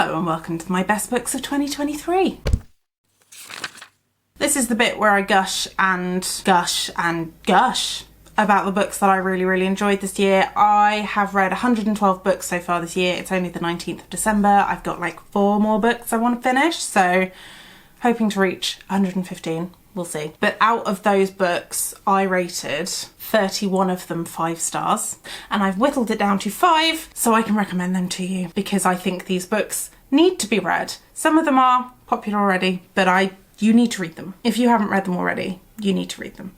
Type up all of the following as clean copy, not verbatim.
Hello and welcome to my best books of 2023. This is the bit where I gush and gush and gush about the books that I really enjoyed this year. I have read 112 books so far this year. It's only the 19th of December. I've got like 4 more books I want to finish, so hoping to reach 115. We'll see. But out of those books, I rated 31 of them 5 stars, and I've whittled it down to 5 so I can recommend them to you because I think these books need to be read. Some of them are popular already, but you need to read them. If you haven't read them already, you need to read them.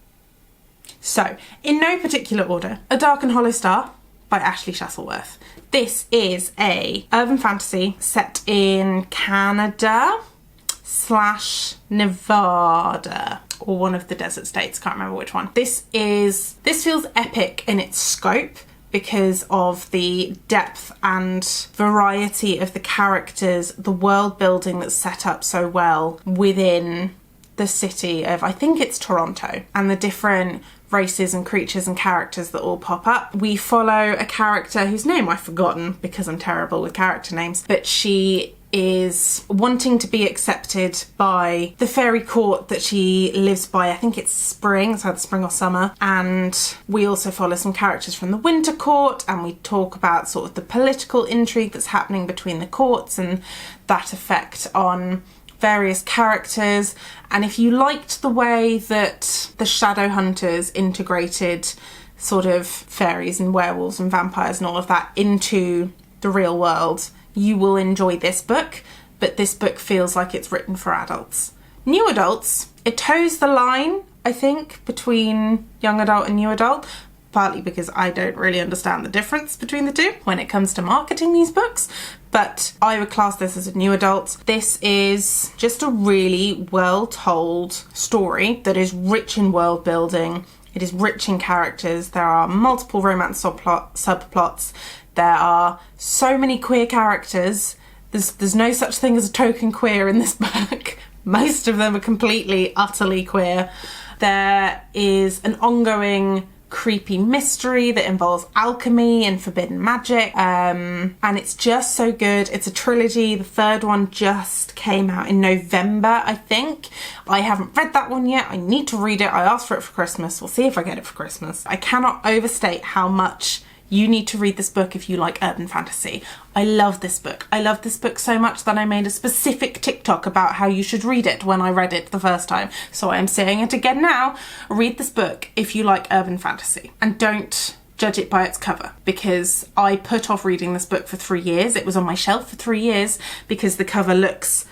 So, in no particular order, A Dark and Hollow Star by Ashley Shuttleworth. This is a urban fantasy set in Canada / Nevada, or one of the desert states, can't remember which one. This feels epic in its scope because of the depth and variety of the characters, the world building that's set up so well within the city of, I think it's Toronto, and the different races and creatures and characters that all pop up. We follow a character whose name I've forgotten because I'm terrible with character names, but she is wanting to be accepted by the fairy court that she lives by. I think it's spring, so either spring or summer. And we also follow some characters from the winter court, and we talk about sort of the political intrigue that's happening between the courts and that effect on various characters. And if you liked the way that the Shadowhunters integrated sort of fairies and werewolves and vampires and all of that into the real world, you will enjoy this book, but this book feels like it's written for adults. New adults, it toes the line, I think, between young adult and new adult, partly because I don't really understand the difference between the two when it comes to marketing these books, but I would class this as a new adult. This is just a really well-told story that is rich in world building. It is rich in characters. There are multiple romance subplots. There are so many queer characters. There's no such thing as a token queer in this book. Most of them are completely, utterly queer. There is an ongoing creepy mystery that involves alchemy and forbidden magic, and it's just so good. It's a trilogy. The 3rd one just came out in November, I think. I haven't read that one yet. I need to read it. I asked for it for Christmas. We'll see if I get it for Christmas. I cannot overstate how much you need to read this book if you like urban fantasy. I love this book. I love this book so much that I made a specific TikTok about how you should read it when I read it the first time. So I'm saying it again now. Read this book if you like urban fantasy. And don't judge it by its cover, because I put off reading this book for 3 years. It was on my shelf for 3 years because the cover looks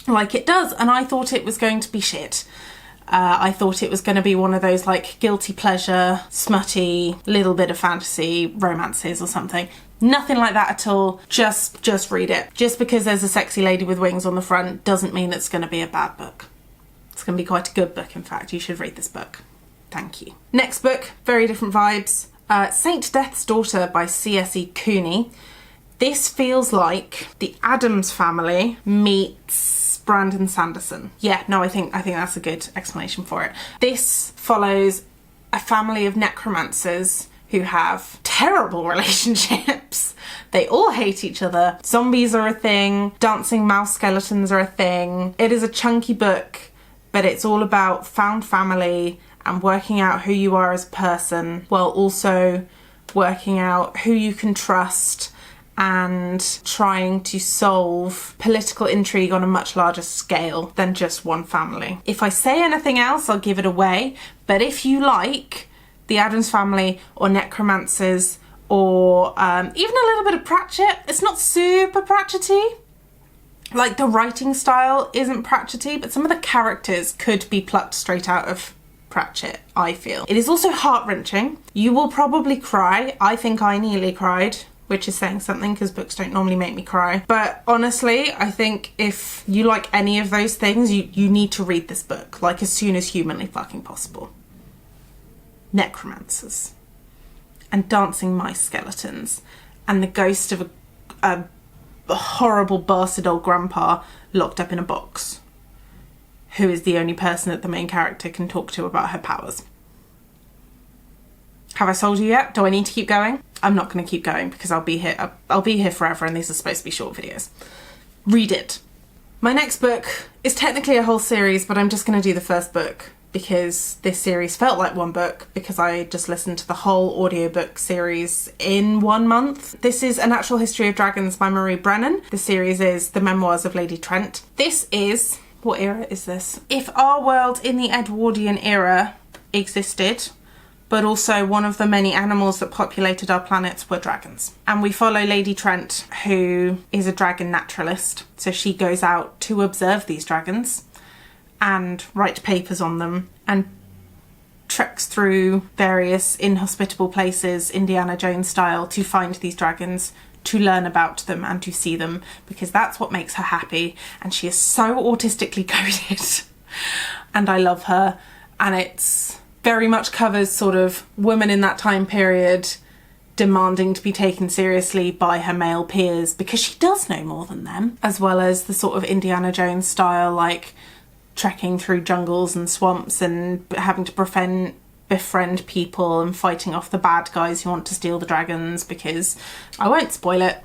like it does, and I thought it was going to be shit. I thought it was going to be one of those like guilty pleasure, smutty, little bit of fantasy romances or something. Nothing like that at all. Just read it. Just because there's a sexy lady with wings on the front doesn't mean it's going to be a bad book. It's going to be quite a good book, in fact. You should read this book. Thank you. Next book, very different vibes. Saint Death's Daughter by C.S.E. Cooney. This feels like the Addams Family meets Brandon Sanderson. Yeah, no, I think that's a good explanation for it. This follows a family of necromancers who have terrible relationships. They all hate each other. Zombies are a thing. Dancing mouse skeletons are a thing. It is a chunky book, but it's all about found family and working out who you are as a person, while also working out who you can trust and trying to solve political intrigue on a much larger scale than just one family. If I say anything else, I'll give it away, but if you like the Addams Family or necromancers or even a little bit of Pratchett, it's not super Pratchett-y. Like, the writing style isn't Pratchett-y, but some of the characters could be plucked straight out of Pratchett, I feel. It is also heart-wrenching. You will probably cry. I think I nearly cried, which is saying something because books don't normally make me cry. But honestly, I think if you like any of those things, you need to read this book, like, as soon as humanly fucking possible. Necromancers. And dancing mice skeletons. And the ghost of a horrible bastard old grandpa locked up in a box, who is the only person that the main character can talk to about her powers. Have I sold you yet? Do I need to keep going? I'm not going to keep going because I'll be here forever, and these are supposed to be short videos. read it. My next book is technically a whole series, but I'm just going to do the first book because this series felt like one book because I just listened to the whole audiobook series in 1 month. This is A Natural History of Dragons by Marie Brennan. The series is The Memoirs of Lady Trent. This is... what era is this? If our world in the Edwardian era existed, but also one of the many animals that populated our planets were dragons. And we follow Lady Trent, who is a dragon naturalist. So she goes out to observe these dragons and write papers on them and treks through various inhospitable places, Indiana Jones style, to find these dragons, to learn about them and to see them, because that's what makes her happy. And she is so autistically coded and I love her. And it's very much covers sort of women in that time period demanding to be taken seriously by her male peers because she does know more than them, as well as the sort of Indiana Jones style, like trekking through jungles and swamps and having to befriend people and fighting off the bad guys who want to steal the dragons, because I won't spoil it.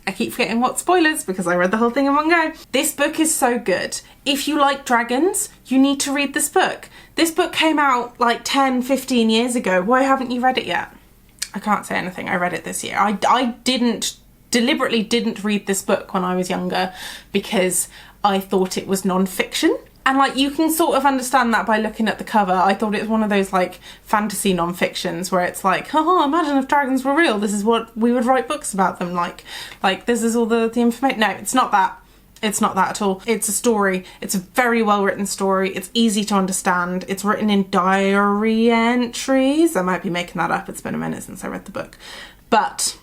I keep forgetting what spoilers because I read the whole thing in one go. This book is so good. If you like dragons, you need to read this book. This book came out like 10, 15 years ago. Why haven't you read it yet? I can't say anything. I read it this year. I deliberately didn't read this book when I was younger because I thought it was non-fiction. And like, you can sort of understand that by looking at the cover. I thought it was one of those like fantasy non-fictions where it's like, oh, imagine if dragons were real. This is what we would write books about them. Like this is all the information. No, it's not that. It's not that at all. It's a story. It's a very well written story. It's easy to understand. It's written in diary entries. I might be making that up. It's been a minute since I read the book. But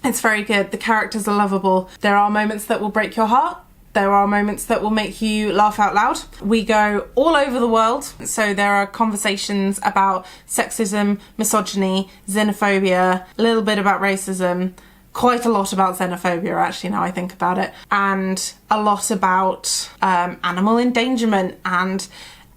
it's very good. The characters are lovable. There are moments that will break your heart. There are moments that will make you laugh out loud. We go all over the world. So there are conversations about sexism, misogyny, xenophobia, a little bit about racism, quite a lot about xenophobia actually now I think about it, and a lot about animal endangerment and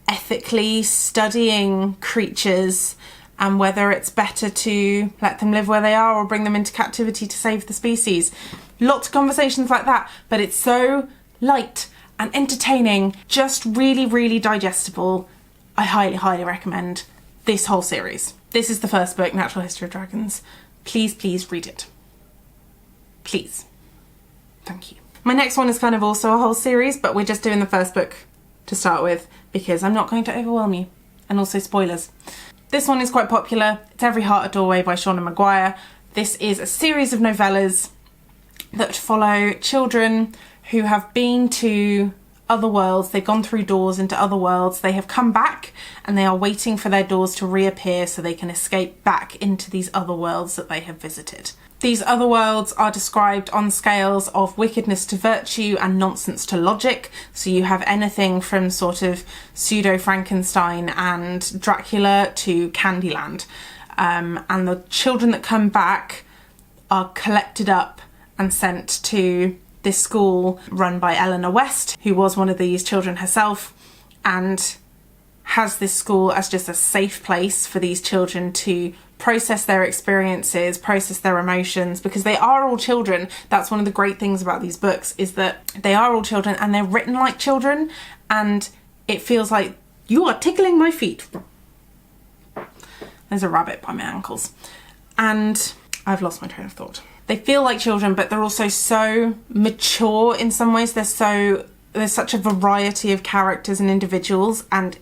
ethically studying creatures and whether it's better to let them live where they are or bring them into captivity to save the species. Lots of conversations like that, but it's so light and entertaining, just really, really digestible. I highly, highly recommend this whole series. This is the first book, Natural History of Dragons. Please, please read it. Please. Thank you. My next one is kind of also a whole series, but we're just doing the first book to start with because I'm not going to overwhelm you. And also spoilers. This one is quite popular. It's Every Heart a Doorway by Shauna Maguire. This is a series of novellas that follow children who have been to other worlds. They've gone through doors into other worlds. They have come back and they are waiting for their doors to reappear so they can escape back into these other worlds that they have visited. These other worlds are described on scales of wickedness to virtue and nonsense to logic. So you have anything from sort of pseudo Frankenstein and Dracula to Candyland. And the children that come back are collected up and sent to this school run by Eleanor West, who was one of these children herself, and has this school as just a safe place for these children to process their experiences, process their emotions, because they are all children. That's one of the great things about these books, is that they are all children and they're written like children, and it feels like you are tickling my feet. There's a rabbit by my ankles. And I've lost my train of thought. They feel like children, but they're also so mature in some ways. There's such a variety of characters and individuals, and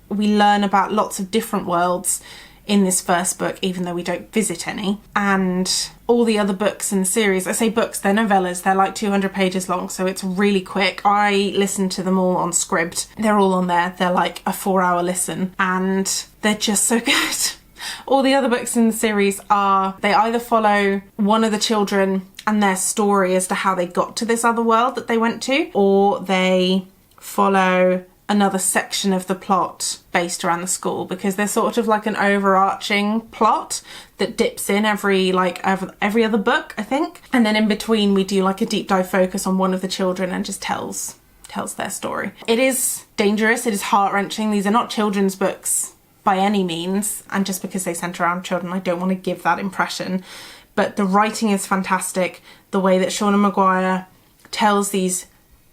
we learn about lots of different worlds in this first book, even though we don't visit any. And all the other books in the series, I say books, they're novellas, they're like 200 pages long, so it's really quick. I listened to them all on Scribd. They're all on there. They're like a 4-hour listen, and they're just so good. All the other books in the series they either follow one of the children and their story as to how they got to this other world that they went to, or they follow another section of the plot based around the school, because there's sort of like an overarching plot that dips in every other book, I think. And then in between we do like a deep dive focus on one of the children and just tells their story. It is dangerous, it is heart-wrenching. These are not children's books by any means, and just because they centre around children, I don't want to give that impression. But the writing is fantastic. The way that Shauna Maguire tells these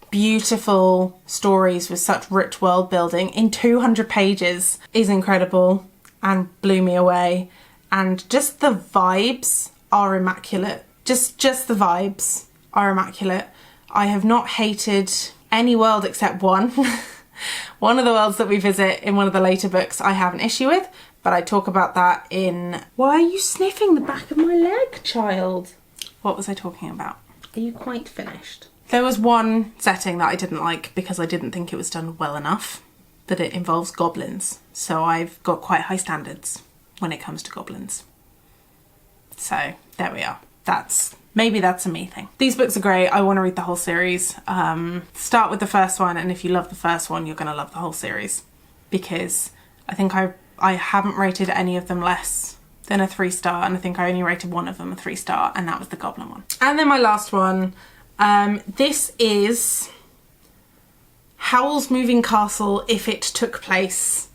beautiful stories with such rich world building in 200 pages is incredible and blew me away. And just the vibes are immaculate. Just the vibes are immaculate. I have not hated any world except one. One of the worlds that we visit in one of the later books I have an issue with, but I talk about that in... Why are you sniffing the back of my leg, child? What was I talking about? Are you quite finished? There was one setting that I didn't like because I didn't think it was done well enough, that it involves goblins. So I've got quite high standards when it comes to goblins. So there we are. Maybe that's a me thing. These books are great. I want to read the whole series. Start with the first one, and if you love the first one, you're going to love the whole series, because I think I haven't rated any of them less than a 3-star, and I think I only rated one of them a 3-star, and that was the Goblin one. And then my last one, this is Howl's Moving Castle if it took place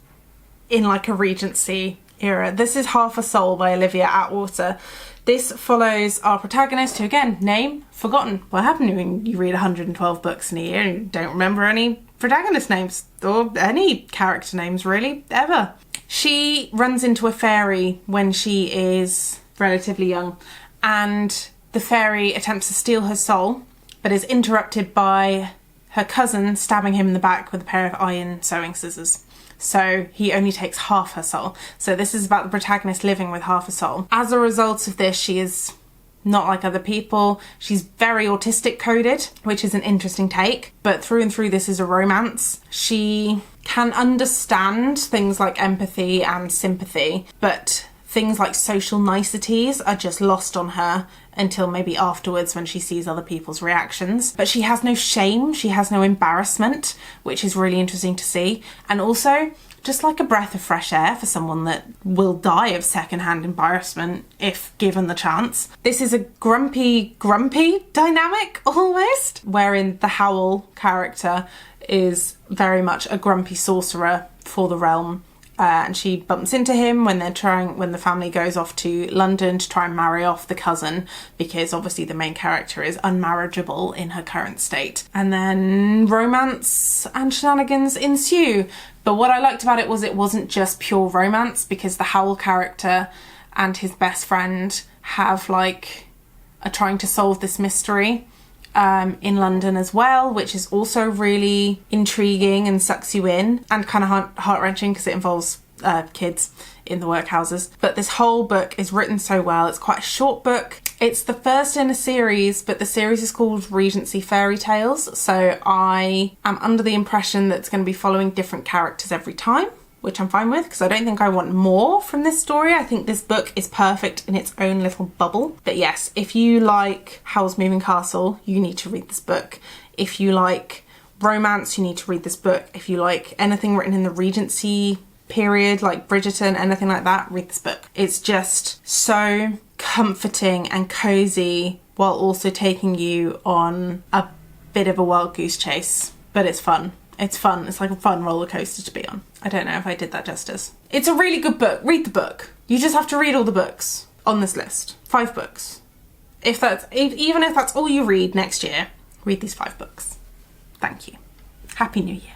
in like a Regency era. This is Half a Soul by Olivia Atwater. This follows our protagonist, who again, name forgotten. What happened when you read 112 books in a year and you don't remember any protagonist names or any character names really, ever. She runs into a fairy when she is relatively young, and the fairy attempts to steal her soul, but is interrupted by her cousin stabbing him in the back with a pair of iron sewing scissors. So he only takes half her soul. So this is about the protagonist living with half a soul. As a result of this, she is not like other people. She's very autistic coded, which is an interesting take. But through and through, this is a romance. She can understand things like empathy and sympathy, but things like social niceties are just lost on her until maybe afterwards when she sees other people's reactions. But she has no shame, she has no embarrassment, which is really interesting to see. And also, just like a breath of fresh air for someone that will die of secondhand embarrassment if given the chance. This is a grumpy dynamic almost, wherein the Howl character is very much a grumpy sorcerer for the realm. And she bumps into him when the family goes off to London to try and marry off the cousin, because obviously the main character is unmarriageable in her current state. And then romance and shenanigans ensue. But what I liked about it was it wasn't just pure romance, because the Howl character and his best friend have are trying to solve this mystery in London as well, which is also really intriguing and sucks you in, and kind of heart-wrenching because it involves kids in the workhouses. But this whole book is written so well. It's quite a short book. It's the first in a series, but the series is called Regency Fairy Tales, so I am under the impression that it's going to be following different characters every time, which I'm fine with because I don't think I want more from this story. I think this book is perfect in its own little bubble. But yes, if you like Howl's Moving Castle, you need to read this book. If you like romance, you need to read this book. If you like anything written in the Regency period, like Bridgerton, anything like that, read this book. It's just so comforting and cozy while also taking you on a bit of a wild goose chase. But it's fun. It's fun. It's like a fun roller coaster to be on. I don't know if I did that justice. It's a really good book. Read the book. You just have to read all the books on this list. 5 books. Even if that's all you read next year, read these 5 books. Thank you. Happy New Year.